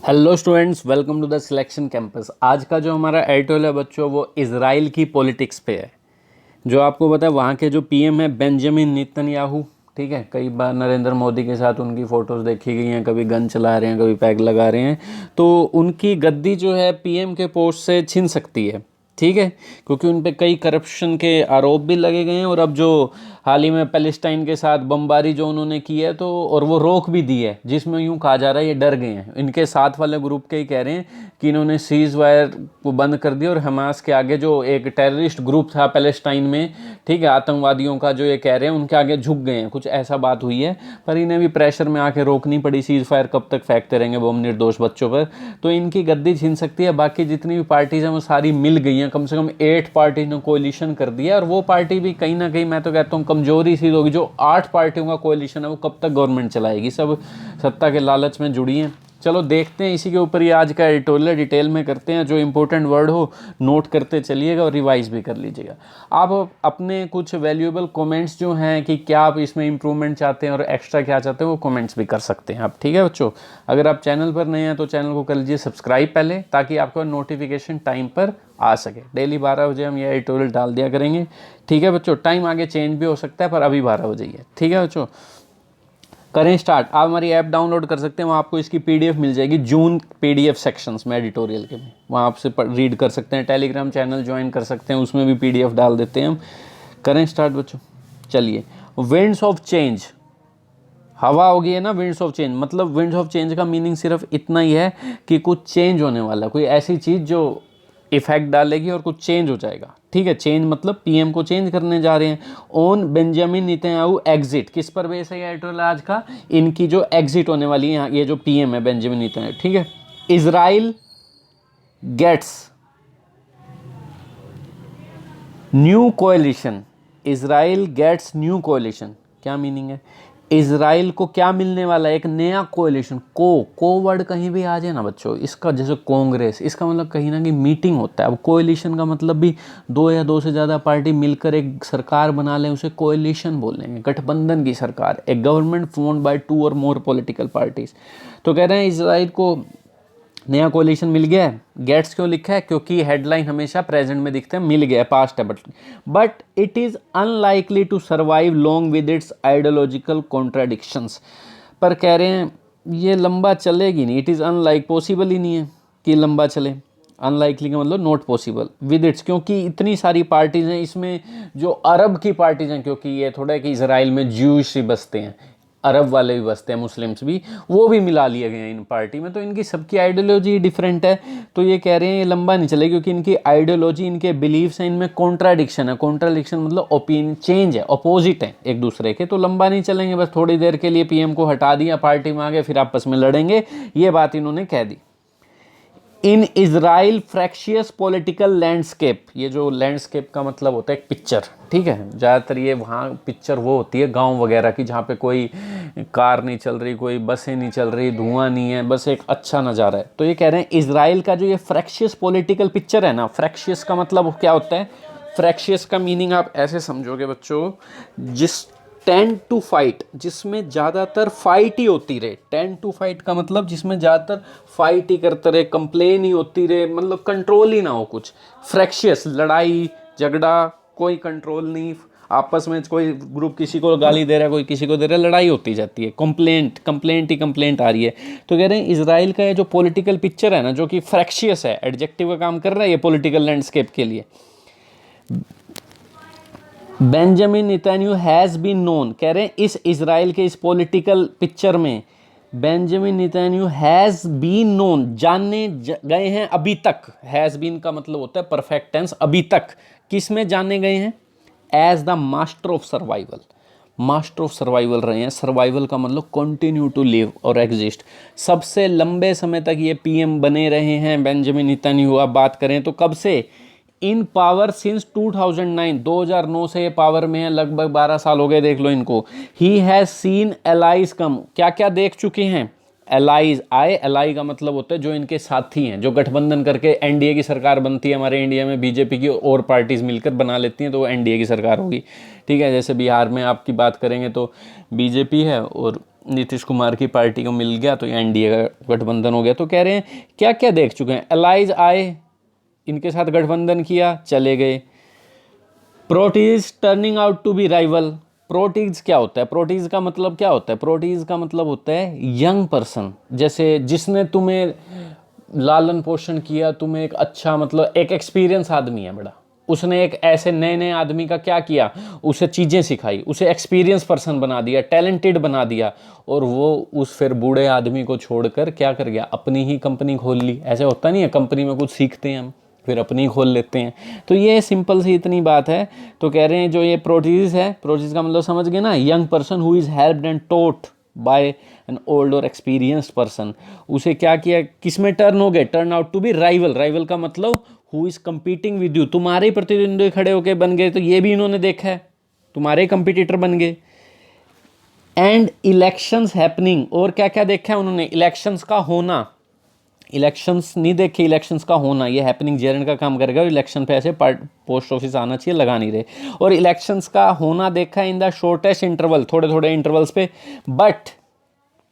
Hello students, welcome to the selection campus. आज का जो हमारा एडिटोरियल है बच्चों, वो इजराइल की पॉलिटिक्स पे है। जो आपको पता है वहाँ के जो पीएम है बेंजामिन नेतन्याहू, ठीक है। कई बार नरेंद्र मोदी के साथ उनकी फ़ोटोज़ देखी गई हैं, कभी गन चला रहे हैं, कभी पैग लगा रहे हैं। तो उनकी गद्दी जो है पीएम के पोस्ट से छिन सकती है, ठीक है, क्योंकि उन पे कई करप्शन के आरोप भी लगे गए हैं। और अब जो हाल ही में पैलेस्टाइन के साथ बमबारी जो उन्होंने की है, तो और वो रोक भी दी है, जिसमें यूं कहा जा रहा है ये डर गए हैं। इनके साथ वाले ग्रुप के ही कह रहे हैं कि इन्होंने सीज वायर को बंद कर दिया और हमास के आगे जो एक टेररिस्ट ग्रुप था पैलेस्टाइन में, ठीक है, आतंकवादियों का, जो ये कह रहे हैं उनके आगे झुक गए हैं, कुछ ऐसा बात हुई है। पर इन्हें भी प्रेशर में आके रोकनी पड़ी। सीज फायर कब तक फेंकते रहेंगे बम निर्दोष बच्चों पर। तो इनकी गद्दी छीन सकती है। बाकी जितनी भी पार्टीज हैं वो सारी मिल गई हैं, कम से कम 8 पार्टी ने कोलिशन कर दिया। और वो पार्टी भी कहीं ना कहीं मैं तो कहता हूँ कमजोरी सी होगी। जो 8 पार्टियों का कोलिशन है वो कब तक गवर्नमेंट चलाएगी, सब सत्ता के लालच में जुड़ी हैं। चलो देखते हैं, इसी के ऊपर ये आज का एडिटोरियल डिटेल में करते हैं। जो इंपॉर्टेंट वर्ड हो नोट करते चलिएगा और रिवाइज भी कर लीजिएगा। आप अपने कुछ वैल्यूएबल कमेंट्स जो हैं कि क्या आप इसमें इंप्रूवमेंट चाहते हैं और एक्स्ट्रा क्या चाहते हैं, वो कमेंट्स भी कर सकते हैं आप, ठीक है बच्चों। अगर आप चैनल पर नए हैं तो चैनल को कर लीजिए सब्सक्राइब पहले, ताकि आपको नोटिफिकेशन टाइम पर आ सके। डेली 12 बजे हम ये एडिटोरियल डाल दिया करेंगे, ठीक है बच्चों। टाइम आगे चेंज भी हो सकता है, पर अभी 12 बजे ही है, ठीक है बच्चों। करें स्टार्ट। आप हमारी ऐप डाउनलोड कर सकते हैं, वहाँ आपको इसकी पीडीएफ मिल जाएगी जून पीडीएफ सेक्शंस में एडिटोरियल के में, वहाँ आपसे रीड कर सकते हैं। टेलीग्राम चैनल ज्वाइन कर सकते हैं, उसमें भी पीडीएफ डाल देते हैं हम। करें स्टार्ट बच्चों, चलिए। विंड्स ऑफ चेंज, हवा होगी है ना। विंड्स ऑफ चेंज मतलब, विंड्स ऑफ चेंज का मीनिंग सिर्फ इतना ही है कि कुछ चेंज होने वाला, कोई ऐसी चीज़ जो इफेक्ट डालेगी और कुछ चेंज हो जाएगा, ठीक है। चेंज मतलब पीएम को चेंज करने जा रहे हैं। ऑन बेंजामिन नेतन्याहू एग्जिट, किस पर बेस है एडिटोरियल आज का, इनकी जो एग्जिट होने वाली है, ये जो पीएम है बेंजामिन नेतन्याहू, ठीक है। Israel gets new coalition, Israel gets new coalition, क्या मीनिंग है। इजराइल को क्या मिलने वाला है, एक नया कोएलिशन। को वर्ड कहीं भी आ जाए ना बच्चों, इसका जैसे कांग्रेस, इसका मतलब कहीं ना कहीं मीटिंग होता है। अब कोएलिशन का मतलब भी 2 या 2 से ज़्यादा पार्टी मिलकर एक सरकार बना लें, उसे कोएलिशन बोलेंगे, गठबंधन की सरकार। एक गवर्नमेंट फॉर्म्ड बाय 2 और मोर पॉलिटिकल पार्टीज। तो कह रहे हैं इजराइल को नया कोलिशन मिल गया है। गेट्स क्यों लिखा है, क्योंकि हेडलाइन हमेशा प्रेजेंट में दिखता है, मिल गया, पास्ट है। But it is unlikely to survive long with its ideological contradictions. पर कह रहे हैं ये लंबा चलेगी नहीं। इट इज़ अनलाइक, पॉसिबल ही नहीं है कि लंबा चले। अनलाइकली का मतलब नॉट पॉसिबल विद इट्स, क्योंकि इतनी सारी पार्टीज हैं इसमें। जो अरब की पार्टीज हैं, क्योंकि ये थोड़ा है कि इसराइल में ज्यूश ही बसते हैं, अरब वाले भी बसते हैं, मुस्लिम्स भी, वो भी मिला लिए गए हैं इन पार्टी में। तो इनकी सबकी आइडियोलॉजी डिफरेंट है। तो ये कह रहे हैं ये लंबा नहीं चलेगा, क्योंकि इनकी आइडियोलॉजी, इनके बिलीव्स हैं, इनमें कॉन्ट्राडिक्शन है। कॉन्ट्राडिक्शन मतलब ओपिनियन चेंज है, अपोजिट है एक दूसरे के। तो लंबा नहीं चलेंगे, बस थोड़ी देर के लिए पीएम को हटा दिया, पार्टी में आ गए, फिर आपस में लड़ेंगे, ये बात इन्होंने कह दी। इन इजराइल फ्रैक्शियस पॉलिटिकल लैंडस्केप, ये जो लैंडस्केप का मतलब होता है एक पिक्चर, ठीक है। ज़्यादातर ये वहाँ पिक्चर वो होती है गांव वगैरह की, जहाँ पे कोई कार नहीं चल रही, कोई बसें नहीं चल रही, धुआं नहीं है, बस एक अच्छा नज़ारा है। तो ये कह रहे हैं इजराइल का जो ये फ्रैक्शियस पॉलिटिकल पिक्चर है ना, फ्रैक्शियस का मतलब क्या होता है। फ्रैक्शियस का मीनिंग आप ऐसे समझोगे बच्चों, जिस टेंड टू फाइट, जिसमें ज़्यादातर फाइट ही होती रहे। टेंड टू फाइट का मतलब जिसमें ज़्यादातर फाइट ही करते रहे, कंप्लेन ही होती रहे, मतलब कंट्रोल ही ना हो कुछ। फ्रैक्शियस, लड़ाई झगड़ा, कोई कंट्रोल नहीं, आपस में कोई ग्रुप किसी को गाली दे रहा है, कोई किसी को दे रहा है, लड़ाई होती जाती है, कंप्लेंट ही कंप्लेंट आ रही है। तो कह रहे हैं इजराइल का ये जो पॉलिटिकल पिक्चर है ना, जो कि फ्रैक्शियस है, एडजेक्टिव का काम कर रहा है ये पॉलिटिकल लैंडस्केप के लिए। Benjamin Netanyahu has been known, कह रहे हैं इस इजराइल के इस पॉलिटिकल पिक्चर में Benjamin Netanyahu has been known, जाने गए हैं अभी तक। हैज़ बीन का मतलब होता है परफेक्ट टेंस, अभी तक। किस में जाने गए हैं, as the master of survival. Master of survival रहे हैं। सर्वाइवल का मतलब कंटिन्यू टू लिव और एग्जिस्ट। सबसे लंबे समय तक ये पीएम बने रहे हैं बेंजामिन नेतन्याहू। अब बात करें तो कब से, इन पावर सिंस 2009, 2009 से ये पावर में है, लगभग 12 साल हो गए, देख लो इनको। ही हैज़ सीन एलाइज कम, क्या क्या देख चुके हैं, एलाइज आए। एलाई का मतलब होता है जो इनके साथी हैं, जो गठबंधन करके एनडीए की सरकार बनती है। हमारे इंडिया में बीजेपी की और पार्टीज मिलकर बना लेती हैं, तो वो एनडीए की सरकार होगी, ठीक है। जैसे बिहार में आपकी बात करेंगे तो बीजेपी है और नीतीश कुमार की पार्टी को मिल गया तो ये एनडीए का गठबंधन हो गया। तो कह रहे हैं क्या क्या देख चुके हैं, अलाइज आए, इनके साथ गठबंधन किया, चले गए। Protege turning out to be rival. Protege क्या होता है, प्रोटीज का मतलब क्या होता है, प्रोटीज का मतलब होता है यंग पर्सन, जैसे जिसने तुम्हें लालन पोषण किया, तुम्हें एक अच्छा मतलब एक एक्सपीरियंस आदमी है बड़ा, उसने एक ऐसे नए नए आदमी का क्या किया, उसे चीज़ें सिखाई, उसे एक्सपीरियंस पर्सन बना दिया, टैलेंटेड बना दिया, और वो उस फिर बूढ़े आदमी को छोड़कर क्या कर गया, अपनी ही कंपनी खोल ली। ऐसे होता नहीं है, कंपनी में कुछ सीखते हैं हम फिर अपनी खोल लेते हैं। तो ये सिंपल सी इतनी बात है। तो कह रहे हैं जो ये प्रोटीज है, प्रोटीज का मतलब समझ गए ना, young person who is helped and taught by an old और एक्सपीरियंस्ड पर्सन। उसे क्या किया, किस में टर्न हो गए, turn out to be rival. Rival का मतलब who is competing with you, तुम्हारे प्रतिद्वंदी खड़े होके बन गए, तो ये भी इन्होंने देखा है, तुम्हारे कंपटीटर बन गए। एंड इलेक्शंस हैपनिंग, और क्या क्या देखा है उन्होंने, इलेक्शंस का होना, इलेक्शंस नहीं देखे, इलेक्शंस का होना, ये हैपनिंग जेरन का काम करेगा। और इलेक्शन पे ऐसे पोस्ट ऑफिस आना चाहिए, लगा नहीं रहे। और इलेक्शंस का होना देखा इन द शॉर्टेस्ट इंटरवल, थोड़े थोड़े इंटरवल्स पे, बट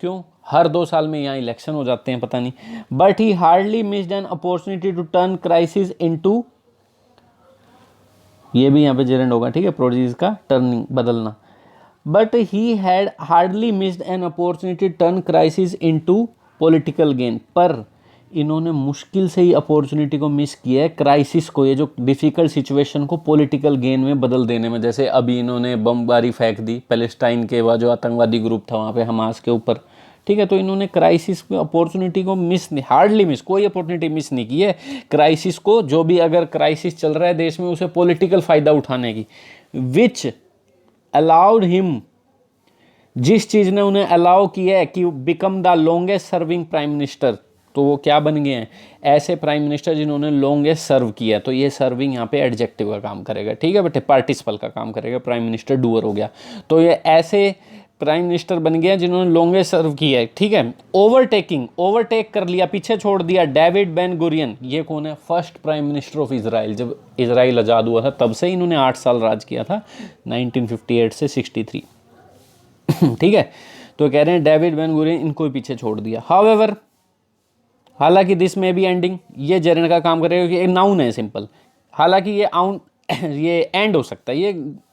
क्यों हर 2 साल में यहाँ इलेक्शन हो जाते हैं पता नहीं। But he hardly missed an opportunity to turn crisis into, ये भी यहाँ पे जेरेंड होगा, ठीक है, प्रोड्यूस का टर्निंग बदलना। But he had hardly missed an opportunity turn crisis into political gain, पर इन्होंने मुश्किल से ही अपॉर्चुनिटी को मिस किया है, क्राइसिस को, ये जो डिफ़िकल्ट सिचुएशन को पॉलिटिकल गेन में बदल देने में। जैसे अभी इन्होंने बमबारी फेंक दी पैलेस्टाइन के, वह जो आतंकवादी ग्रुप था वहाँ पे हमास के ऊपर, ठीक है। तो इन्होंने क्राइसिस में अपॉर्चुनिटी को मिस नहीं, हार्डली मिस, कोई अपॉर्चुनिटी मिस नहीं की है क्राइसिस को, जो भी अगर क्राइसिस चल रहा है देश में उसे पॉलिटिकल फ़ायदा उठाने की। विच अलाउड हिम, जिस चीज़ ने उन्हें अलाउ किया है कि become the longest serving prime minister, तो वो क्या बन गए हैं, ऐसे प्राइम मिनिस्टर जिन्होंने लॉन्गेस्ट सर्व किया। तो ये सर्विंग यहाँ पे एडजेक्टिव का काम करेगा, ठीक है बेटे, पार्टिसिपल का काम करेगा, प्राइम मिनिस्टर डूअर हो गया। तो ये ऐसे प्राइम मिनिस्टर बन गया जिन्होंने लॉन्गेस्ट सर्व किया है, ठीक है। ओवरटेकिंग, ओवरटेक कर लिया, पीछे छोड़ दिया डेविड बेन गुरियन। ये कौन है, first prime minister of Israel. जब इजराइल आज़ाद हुआ था तब से इन्होंने 8 साल राज किया था, 1958 से 63, ठीक है। तो कह रहे हैं डेविड बेन गुरियन, इनको ही पीछे छोड़ दिया। हाउएवर, हालांकि दिस में भी एंडिंग, ये जेरेंड का काम करेगा, कि एक नाउन है सिंपल, हालांकि ये आउन ये एंड हो सकता है, ये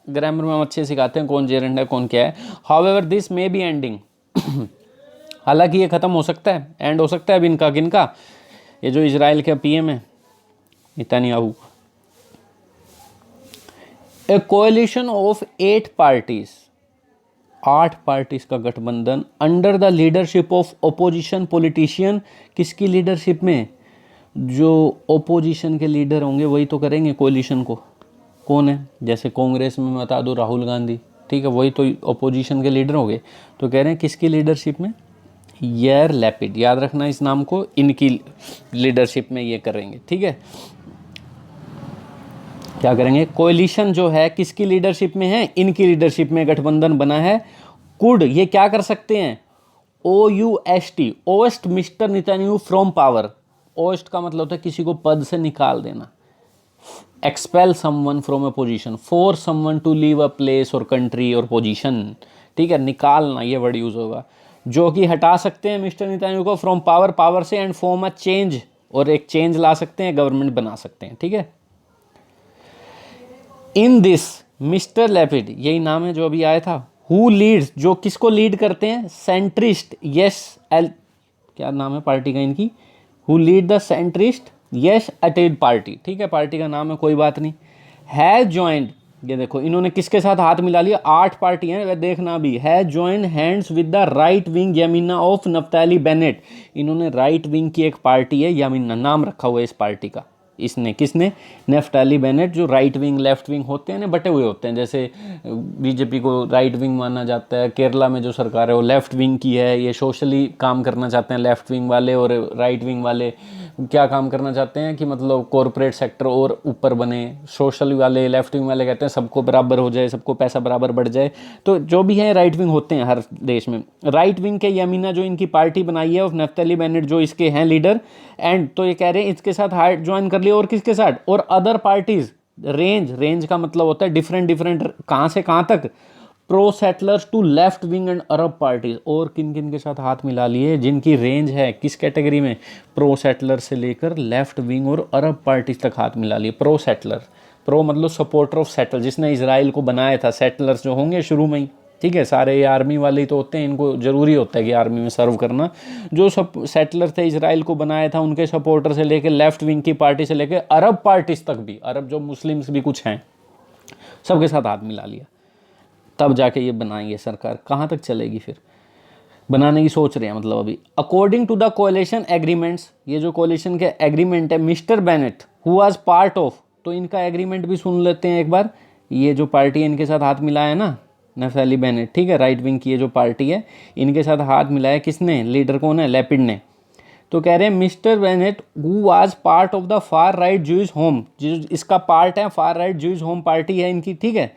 ग्रामर में हम अच्छे सिखाते हैं कौन जेरेंड है कौन क्या है। हाउएवर दिस में भी एंडिंग, हालांकि ये खत्म हो सकता है, एंड हो सकता है। अब इनका किनका, ये जो इजराइल के पीएम है Netanyahu. A coalition of 8 parties, 8 parties का गठबंधन under the leadership of opposition politician, किसकी लीडरशिप में, जो ओपोजिशन के लीडर होंगे वही तो करेंगे कोएलिशन को। कौन है, जैसे कांग्रेस में बता दो राहुल गांधी, ठीक है, वही तो ओपोजिशन के लीडर होंगे। तो कह रहे हैं किसकी लीडरशिप में, यार लैपिड, याद रखना इस नाम को, इनकी लीडरशिप में ये करेंगे, ठीक है। क्या करेंगे, कोएलिशन जो है किसकी लीडरशिप में है, इनकी लीडरशिप में गठबंधन बना है। कुड, ये क्या कर सकते हैं, OUST, oust mister Netanyahu from power. Oust का मतलब होता है किसी को पद से निकाल देना। Expel someone from a position, force someone to leave a place और कंट्री और पोजीशन, ठीक है, निकालना ये वर्ड यूज होगा। जो कि हटा सकते हैं मिस्टर नेतन्याहू को फ्रॉम पावर, पावर से, एंड फॉर्म अ चेंज, और एक चेंज ला सकते हैं, गवर्नमेंट बना सकते हैं, ठीक है। इन दिस मिस्टर लैपिड, यही नाम है जो अभी आया था, हु लीड्स, जो किसको लीड करते हैं, सेंट्रिस्ट यस एल, क्या नाम है पार्टी का इनकी, who lead the centrist Yesh Atid party, ठीक है, पार्टी का नाम है, कोई बात नहीं। हैज ज्वाइंड, ये देखो इन्होंने किसके साथ हाथ मिला लिया, 8 पार्टी हैं, वह देखना भी, has joined hands with the right wing Yamina of Naftali Bennett. इन्होंने राइट विंग की एक पार्टी है यमीना, नाम रखा हुआ है इस पार्टी का, इसने, किसने, नफ्ताली बेनेट। जो राइट विंग लेफ्ट विंग होते हैं ना, बटे हुए होते हैं, जैसे बीजेपी को राइट विंग माना जाता है, केरला में जो सरकार है वो लेफ्ट विंग की है, ये सोशली काम करना चाहते हैं लेफ्ट विंग वाले, और राइट विंग वाले क्या काम करना चाहते हैं कि मतलब कॉरपोरेट सेक्टर और ऊपर बने। सोशल वाले, लेफ्ट विंग वाले कहते हैं सबको बराबर हो जाए, सबको पैसा बराबर बढ़ जाए। तो जो भी है राइट विंग होते हैं हर देश में। राइट विंग के यमीना जो इनकी पार्टी बनाई है ऑफ नफ्ताली बेनेट, जो इसके हैं लीडर, एंड तो ये कह रहे हैं इसके साथ हार्ट ज्वाइन कर लिया, और किसके साथ, और अदर पार्टीज। रेंज, रेंज का मतलब होता है डिफरेंट डिफरेंट, कहाँ से कहाँ तक, pro settlers to left wing and Arab parties, और किन किन के साथ हाथ मिला लिए जिनकी रेंज है किस कैटेगरी में, प्रो सेटलर से लेकर लेफ्ट विंग और अरब पार्टीज तक हाथ मिला लिए। प्रो सेटलर, प्रो मतलब सपोर्टर ऑफ सेटलर, जिसने इसराइल को बनाया था। सेटलर्स जो होंगे शुरू में ही, ठीक है, सारे ये आर्मी वाले ही तो होते हैं, इनको जरूरी होता है कि आर्मी में सर्व करना। जो सब सेटलर थे इसराइल को बनाया था, उनके सपोर्टर से लेकर लेफ्ट विंग की पार्टी से लेकर अरब पार्टीज तक भी, अरब जो मुस्लिम्स भी कुछ हैं, सबके साथ हाथ मिला लिया। तब जाके ये बनाएंगे सरकार। कहाँ तक चलेगी फिर, बनाने की सोच रहे हैं मतलब अभी। According to the coalition agreements, ये जो कोalition के एग्रीमेंट है, Mr Bennett who was part of, तो इनका एग्रीमेंट भी सुन लेते हैं एक बार। ये जो पार्टी है इनके साथ हाथ मिलाया है ना, नफ्ताली बेनेट, ठीक है, राइट विंग की ये जो पार्टी है, इनके साथ हाथ मिलाया किसने, लीडर कौन है, लैपिड ने। तो कह रहे हैं mister Bennett who was part of the far right Jews home, इसका पार्ट है far right Jews home party है इनकी, ठीक है,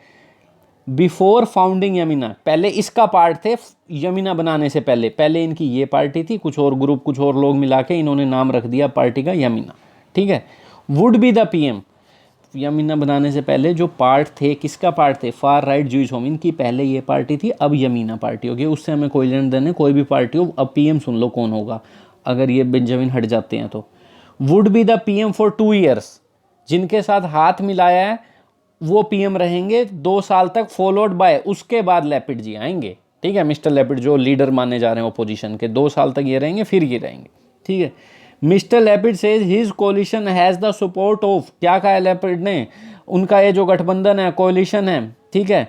बिफोर फाउंडिंग यमीना, पहले इसका पार्ट थे यमीना बनाने से पहले, पहले इनकी ये पार्टी थी, कुछ और ग्रुप कुछ और लोग मिला के इन्होंने नाम रख दिया पार्टी का यमीना, ठीक है। वुड बी द पीएम, यमीना बनाने से पहले जो पार्ट थे, किसका पार्ट थे, फार राइट ज्यूज होम, इनकी पहले ये पार्टी थी, अब यमीना पार्टी होगी। उससे हमें कोई लेन देन, कोई भी पार्टी हो, अब पीएम सुन लो कौन होगा अगर ये बेंजामिन हट जाते हैं तो। Would be the PM for 2 years, जिनके साथ हाथ मिलाया है वो पीएम रहेंगे 2 साल तक, फॉलोड बाय, उसके बाद लैपिड जी आएंगे, ठीक है, मिस्टर लैपिड जो लीडर माने जा रहे हैं ओपोजिशन के, 2 साल तक ये रहेंगे, फिर ये रहेंगे, ठीक है। Mr Lapid says his coalition has the support of, क्या कहा है लैपिड ने, उनका ये जो गठबंधन है, कोलिशन है, ठीक है,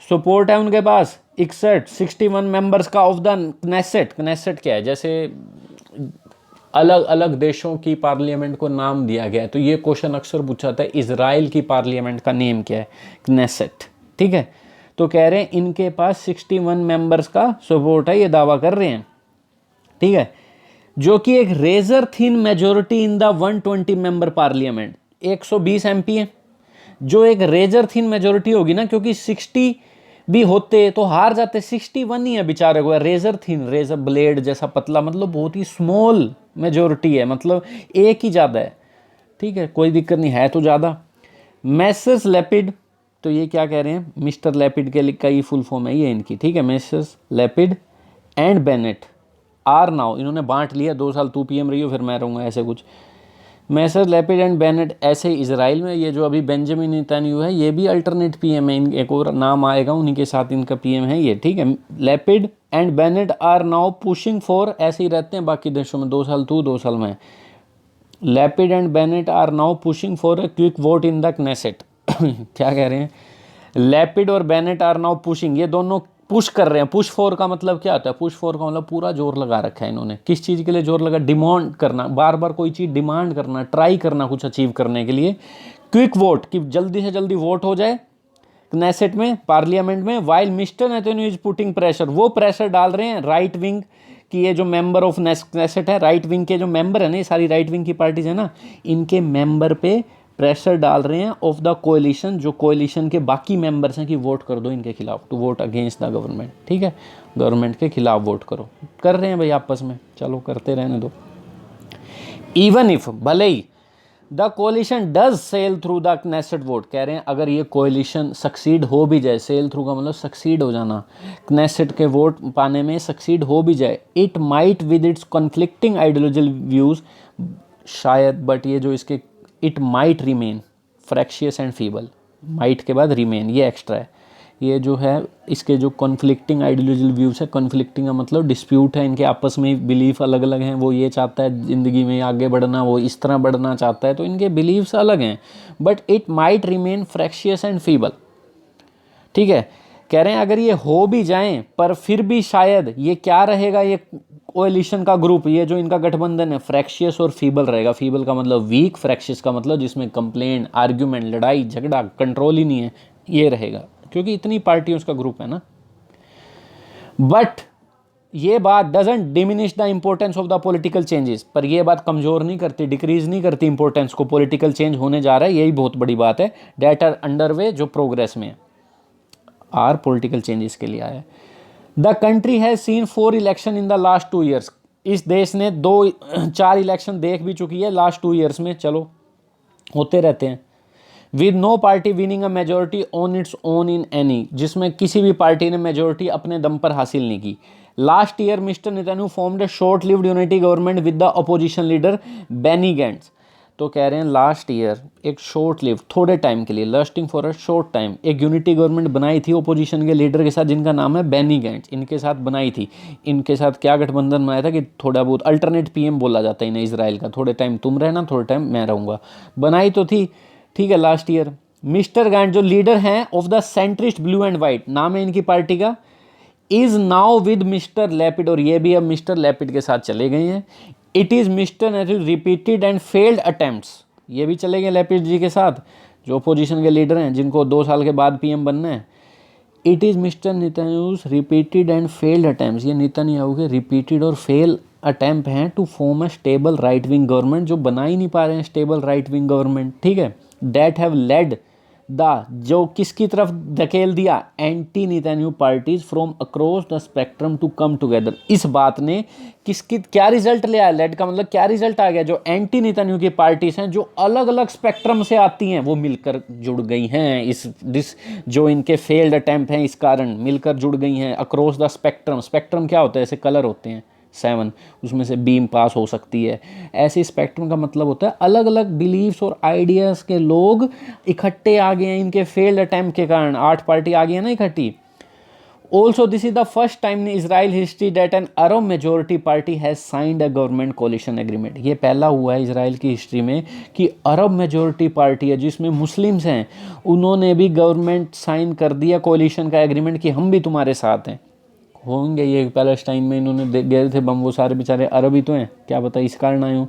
सपोर्ट है उनके पास 61 मेंबर्स का ऑफ द क्नेसेट। क्नेसेट क्या है, जैसे अलग अलग देशों की पार्लियामेंट को नाम दिया गया है, तो ये क्वेश्चन अक्सर पूछा जाता है इजराइल की पार्लियामेंट का नेम क्या है, क्नेसेट, ठीक है। तो कह रहे हैं इनके पास 61 मेंबर्स का सपोर्ट है, ये दावा कर रहे हैं, ठीक है, जो कि एक razor thin majority in the 120 member parliament, 120 MP है, जो एक रेजर थिन मेजोरिटी होगी ना, क्योंकि 60 भी होते तो हार जाते, 61 ही है बेचारे को, रेजर थिन, रेजर ब्लेड जैसा पतला, मतलब बहुत ही स्मॉल मेजोरिटी है, मतलब एक ही ज़्यादा है, ठीक है, कोई दिक्कत नहीं है तो ज़्यादा। मैसर्स लैपिड, तो ये क्या कह रहे हैं, मिस्टर लैपिड के का ये फुल फॉर्म है ये इनकी, ठीक है, Messrs Lapid and Bennett are now, इन्होंने बांट लिया, 2 साल तू पीएम रही हो फिर मैं रहूँगा, ऐसे कुछ। मैसर्स लैपिड एंड बेनेट, ऐसे ही इसराइल में ये जो अभी बेंजामिन नेतन्याहू है ये भी अल्टरनेट पीएम है, एक और नाम आएगा उन्हीं के साथ इनका पीएम है ये, ठीक है। Lapid and Bennett are now pushing for, ऐसे ही रहते हैं बाकी देशों में, 2 साल तू 2 साल में। Lapid and Bennett are now pushing for a quick vote in the Knesset क्या कह रहे हैं, लैपिड और बेनेट आर नाउ पुशिंग, ये दोनों पुश कर रहे हैं। पुश फॉर का मतलब क्या होता है, पुश फॉर का मतलब पूरा जोर लगा रखा है इन्होंने, किस चीज़ के लिए जोर लगा, डिमांड करना, बार बार कोई चीज़ डिमांड करना, ट्राई करना कुछ अचीव करने के लिए, क्विक वोट, कि जल्दी से जल्दी वोट हो जाए क्नेसेट में, पार्लियामेंट में। While mister Netanyahu is putting pressure, वो प्रेशर डाल रहे हैं राइट विंग कि ये जो मेंबर ऑफ क्नेसेट है, राइट विंग के जो मेंबर है ना, ये सारी राइट विंग की पार्टीज है ना, इनके मेंबर पे प्रेशर डाल रहे हैं ऑफ द कोलिशन, जो कोलिशन के बाकी मेंबर्स हैं कि वोट कर दो इनके खिलाफ, to vote against the government, ठीक है, गवर्नमेंट के खिलाफ वोट करो, कर रहे हैं भाई आपस में, चलो करते रहने दो। इवन इफ, भले ही the coalition does sail through the Knesset vote, कह रहे हैं अगर ये कोलिशन सक्सीड हो भी जाए, सेल थ्रू का मतलब सक्सीड हो जाना, क्नेसेट के वोट पाने में सक्सीड हो भी जाए, it might with its conflicting ideological views, शायद, बट ये जो इसके it might remain fractious and feeble, might के बाद रिमेन ये एक्स्ट्रा है, ये जो है इसके जो कॉन्फ्लिक्टिंग आइडियोलॉजिकल व्यूज़ है, कॉन्फ्लिक्टिंग का मतलब डिस्प्यूट है, इनके आपस में बिलीफ अलग अलग हैं, वो ये चाहता है ज़िंदगी में आगे बढ़ना, वो इस तरह बढ़ना चाहता है, तो इनके बिलीव्स अलग हैं, but it might remain fractious and feeble, ठीक है। कह रहे हैं अगर ये हो भी जाएं पर फिर भी शायद ये क्या रहेगा, ये कोएलिशन का ग्रुप, ये जो इनका गठबंधन है, फ्रैक्शियस और फीबल रहेगा। फीबल का मतलब वीक, फ्रैक्शियस का मतलब जिसमें कंप्लेंट, आर्ग्यूमेंट, लड़ाई झगड़ा, कंट्रोल ही नहीं है, ये रहेगा, क्योंकि इतनी पार्टियों का ग्रुप है ना। बट ये बात doesn't diminish the importance of the political changes, पर ये बात कमजोर नहीं करती, डिक्रीज नहीं करती इंपॉर्टेंस को, पॉलिटिकल चेंज होने जा रहा है, यही बहुत बड़ी बात है, डेट आर अंडर वे, जो प्रोग्रेस में है, आर पॉलिटिकल चेंजेस के लिए आया है। The country has seen 4 election in the last 2 years, इस देश ने 4 इलेक्शन देख भी चुकी है लास्ट 2 ईयर्स में, चलो होते रहते हैं। With no party winning a majority on its own in any, जिसमें किसी भी पार्टी ने मेजोरिटी अपने दम पर हासिल नहीं की। Last year Mr Netanyahu formed a short lived unity government with the opposition leader Benny Gantz. तो कह रहे हैं लास्ट ईयर एक शॉर्ट लिव, थोड़े टाइम के लिए, lasting for a short time, एक यूनिटी गवर्नमेंट बनाई थी ओपोजिशन के लीडर के साथ जिनका नाम है बेनी गैंट्स, इनके साथ बनाई थी। इनके साथ क्या गठबंधन बनाया था कि थोड़ा बहुत अल्टरनेट पीएम बोला जाता है इन्हें इजराइल का, थोड़े टाइम तुम रहना थोड़े टाइम मैं रहूँगा, बनाई तो थी, ठीक है, लास्ट ईयर। मिस्टर गैंट जो लीडर हैं of the centrist blue and white, नाम है इनकी पार्टी का, is now with mister Lapid, और ये भी अब मिस्टर लैपिड के साथ चले गए हैं। It is mister Netanyahu repeated and failed attempts, ये भी चले गए लैपिड जी के साथ, जो अपोजिशन के लीडर हैं जिनको 2 साल के बाद पीएम बनना है। It is mister Netanyahu's repeated and failed attempts, ये नेतन्याहू के रिपीटेड और फेल अटेम्प्ट हैं to form a stable right wing government, जो बना ही नहीं पा रहे हैं स्टेबल राइट विंग गवर्नमेंट, ठीक है। दैट हैव लेड द, जो किसकी तरफ धकेल दिया, anti Netanyahu parties from across the spectrum to come together. इस बात ने किसकी क्या रिजल्ट ले आया, लेड का मतलब क्या रिजल्ट आ गया, जो एंटी नेतन्याहू की पार्टीज हैं जो अलग अलग स्पेक्ट्रम से आती हैं वो मिलकर जुड़ गई हैं, इस जो इनके फेल्ड अटेम्प्ट हैं इस कारण मिलकर जुड़ गई हैं अक्रॉस द स्पेक्ट्रम। स्पेक्ट्रम क्या होता है, ऐसे कलर होते हैं 7, उसमें से बीम पास हो सकती है, ऐसे स्पेक्ट्रम का मतलब होता है अलग अलग बिलीव्स और आइडियाज़ के लोग इकट्ठे आ गए हैं इनके फेल्ड अटेम्प्ट के कारण, 8 पार्टी आ गई है ना इकट्ठी। Also this is the first time in Israel history that an Arab majority party has signed a government coalition agreement, ये पहला हुआ है इजराइल की हिस्ट्री में कि अरब मेजोरिटी पार्टी है जिसमें मुस्लिम्स हैं, उन्होंने भी गवर्नमेंट साइन कर दिया कोलिशन का एग्रीमेंट कि हम भी तुम्हारे साथ हैं। होंगे ये पैलेस्टाइन में इन्होंने गए थे बम, वो सारे बेचारे अरब ही तो हैं, क्या पता इस कारण आए हूँ।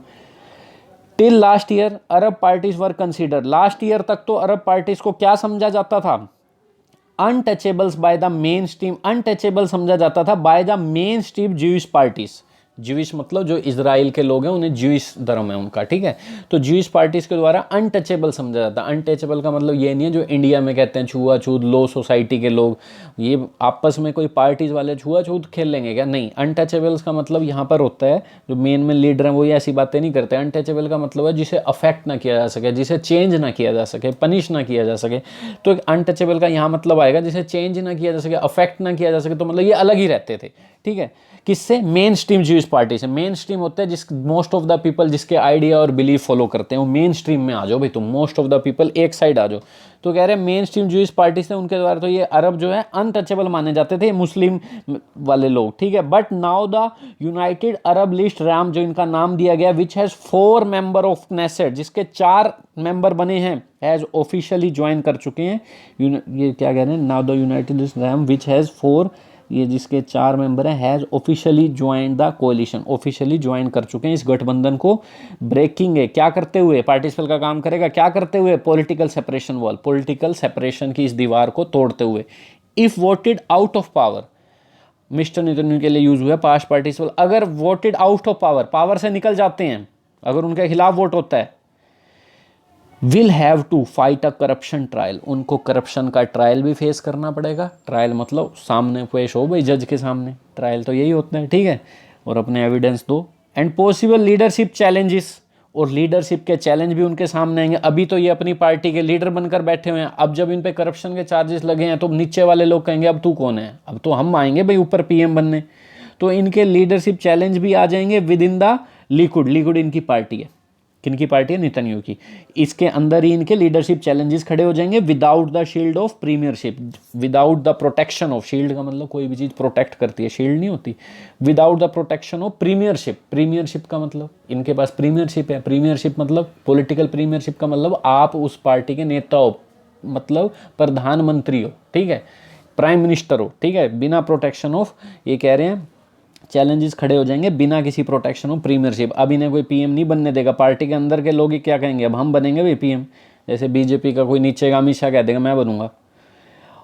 Till last year Arab parties were consider, last year तक तो अरब पार्टीज को क्या समझा जाता था, untouchables by the main stream, untouchable समझा जाता था by the main stream Jewish parties, Jewish मतलब जो इजराइल के लोग हैं उन्हें ज्यूइश धर्म है उनका, ठीक है, तो ज्यूइश पार्टीज के द्वारा अनटचेबल समझा जाता है। अनटचेबल का मतलब ये नहीं है जो इंडिया में कहते हैं छुआछूत, लो सोसाइटी के लोग, ये आपस में कोई पार्टीज वाले छुआछूत खेल लेंगे क्या, नहीं। अनटचेबल्स का मतलब यहाँ पर होता है जो मेन लीडर हैं वो ये ऐसी बातें नहीं करते। अनटचेबल का मतलब है जिसे अफेक्ट ना किया जा सके, जिसे चेंज ना किया जा सके, पनिश ना किया जा सके, तो एक अनटचेबल का यहाँ मतलब आएगा जिसे चेंज ना किया जा सके, अफेक्ट ना किया जा सके, तो मतलब ये अलग ही रहते थे, ठीक है। किससे, मेन स्ट्रीम ज्यूइश पार्टी से। मेन स्ट्रीम होता है जिस मोस्ट ऑफ द पीपल जिसके आइडिया और बिलीफ फॉलो करते हैं वो मेन स्ट्रीम में आ जाओ भाई तुम, मोस्ट ऑफ द पीपल एक साइड आ जाओ। तो कह रहे हैं मेन स्ट्रीम ज्यूइश पार्टी से, उनके द्वारा तो ये अरब जो है अनटचेबल माने जाते थे मुस्लिम वाले लोग, ठीक है। But now the United Arab list RAM, जो इनका नाम दिया गया, विच हैज़ 4 मेंबर ऑफ नेसेट, जिसके 4 मेंबर बने हैं, हैज़ ऑफिशियली ज्वाइन कर चुके हैं। ये क्या कह रहे हैं, now the United List Ram which has 4, ये जिसके 4 मेंबर हैं, has officially join the coalition, officially join कर चुके हैं इस गठबंधन को। ब्रेकिंग है क्या करते हुए, पार्टिसिपल का काम करेगा क्या करते हुए, political separation wall, political separation की इस दीवार को तोड़ते हुए। If voted out of power, mister Netanyahu के लिए यूज हुआ पास्ट पार्टिसिपल, अगर voted out of power, power से निकल जाते हैं, अगर उनके खिलाफ वोट होता है, will have to fight a corruption trial, उनको करप्शन का ट्रायल भी फेस करना पड़ेगा। ट्रायल मतलब सामने पेश हो भाई जज के सामने, ट्रायल तो यही होता है, ठीक है, और अपने एविडेंस दो। एंड पॉसिबल लीडरशिप चैलेंजेस, और लीडरशिप के चैलेंज भी उनके सामने आएंगे। अभी तो ये अपनी पार्टी के लीडर बनकर बैठे हुए हैं, अब जब इन पे करप्शन के चार्जेस लगे हैं तो नीचे वाले लोग कहेंगे अब तू कौन है, अब तो हम आएंगे भाई ऊपर पीएम बनने, तो इनके लीडरशिप चैलेंज भी आ जाएंगे with in the Likud. Likud इनकी पार्टी है, किनकी पार्टी है, नेतन्याहू की, इसके अंदर ही इनके लीडरशिप चैलेंजेस खड़े हो जाएंगे। Without the shield of Premiership, without the protection of, shield का मतलब कोई भी चीज़ प्रोटेक्ट करती है, शील्ड नहीं होती, without the protection of Premiership. Premiership का मतलब इनके पास प्रीमियरशिप है, प्रीमियरशिप मतलब पॉलिटिकल प्रीमियरशिप का मतलब आप उस पार्टी के नेता हो, मतलब प्रधानमंत्री हो, ठीक है, प्राइम मिनिस्टर हो, ठीक है, बिना प्रोटेक्शन ऑफ, ये कह रहे हैं चैलेंजेस खड़े हो जाएंगे बिना किसी प्रोटेक्शन ऑफ प्रीमियरशिप। अब इन्हें कोई पीएम नहीं बनने देगा, पार्टी के अंदर के लोग ही क्या कहेंगे, अब हम बनेंगे भाई पीएम, जैसे बीजेपी का कोई नीचे का अमित शाह कह देगा मैं बनूंगा।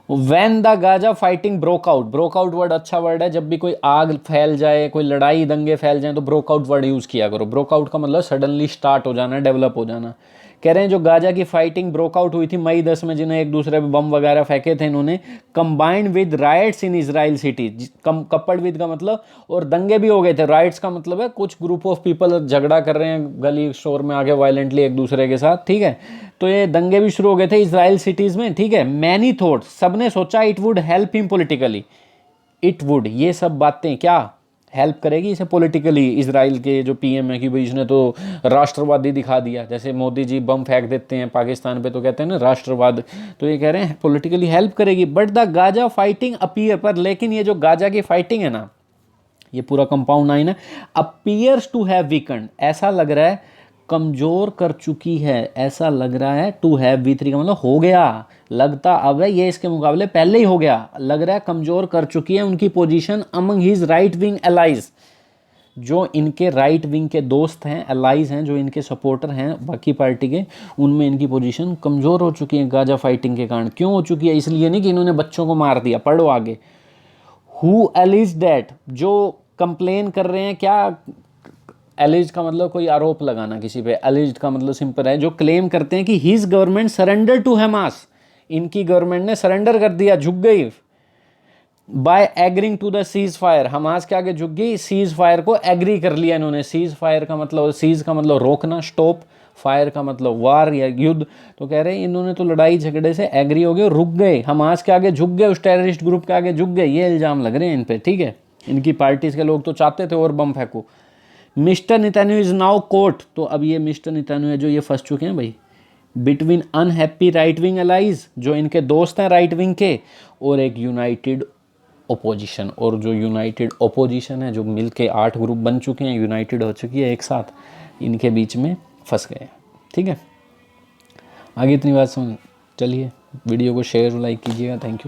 When the Gaza fighting broke out, broke out word अच्छा वर्ड है, जब भी कोई आग फैल जाए, कोई लड़ाई दंगे फैल जाए तो ब्रोक आउट वर्ड यूज़ किया करो। ब्रोक आउट का मतलब सडनली स्टार्ट हो जाना, डेवलप हो जाना। कह रहे हैं जो गाजा की फाइटिंग ब्रोकआउट हुई थी मई 10 में, जिन्हें एक दूसरे पे बम वगैरह फेंके थे इन्होंने, combined with rights in Israel city, coupled with का मतलब, और दंगे भी हो गए थे। राइट्स का मतलब है कुछ ग्रुप ऑफ पीपल झगड़ा कर रहे हैं गली स्टोर में आके वायलेंटली एक दूसरे के साथ, ठीक है। तो ये दंगे भी शुरू हो गए थे इजराइल सिटीज में, ठीक है। मैनी थॉट, सबने सोचा it would help him politically, it would, ये सब बातें क्या हेल्प करेगी इसे पॉलिटिकली, इजराइल के जो पीएम है कि भाई इसने तो राष्ट्रवादी दिखा दिया, जैसे मोदी जी बम फेंक देते हैं पाकिस्तान पे तो कहते हैं ना राष्ट्रवाद, तो ये कह रहे हैं पॉलिटिकली हेल्प करेगी। But the Gaza fighting appear, पर लेकिन ये जो गाजा की फाइटिंग है ना, ये पूरा कंपाउंड 9 है, अपीयर्स टू हैव वीकेंड, ऐसा लग रहा है कमजोर कर चुकी है, ऐसा लग रहा है, टू हैव V3 का मतलब हो गया, लगता अब है ये इसके मुकाबले पहले ही हो गया, लग रहा है कमजोर कर चुकी है उनकी position among his right wing allies, जो इनके राइट विंग के दोस्त हैं, एलाइज हैं, जो इनके सपोर्टर हैं बाकी पार्टी के, उनमें इनकी पोजीशन कमजोर हो चुकी है गाजा फाइटिंग के कारण। क्यों हो चुकी है? इसलिए नहीं कि इन्होंने बच्चों को मार दिया, पढ़ो आगे। हु एलिज दैट, जो कंप्लेन कर रहे हैं, क्या एलिज का मतलब कोई आरोप लगाना किसी पे, एलिज का मतलब सिंपल है जो क्लेम करते हैं कि his government surrender to Hamas, इनकी गवर्नमेंट ने सरेंडर कर दिया, झुक गई, by agreeing to the ceasefire, Hamas के आगे झुक गई, सीज फायर को एग्री कर लिया इन्होंने। सीज फायर का मतलब, सीज का मतलब रोकना, स्टॉप, फायर का मतलब वार या युद्ध, तो कह रहे हैं इन्होंने तो लड़ाई झगड़े से एग्री हो गए, रुक गए, हमास के आगे झुक गए, उस टेररिस्ट ग्रुप के आगे झुक गए, ये इल्जाम लग रहे हैं इन पे, ठीक है। इनकी पार्टीज के लोग तो चाहते थे और बम फेंको। Mister Netanyahu is now court, तो अब ये मिस्टर नेतन्याहू है जो ये फंस चुके हैं भाई, between unhappy right wing allies, जो इनके दोस्त हैं राइट विंग के, और एक यूनाइटेड ओपोजिशन, और जो यूनाइटेड ओपोजिशन है, जो मिल के 8 ग्रुप बन चुके हैं, यूनाइटेड हो चुकी है एक साथ, इनके बीच में फंस गए, ठीक है। आगे इतनी बात समझ, चलिए वीडियो को शेयर और लाइक कीजिएगा, थैंक यू।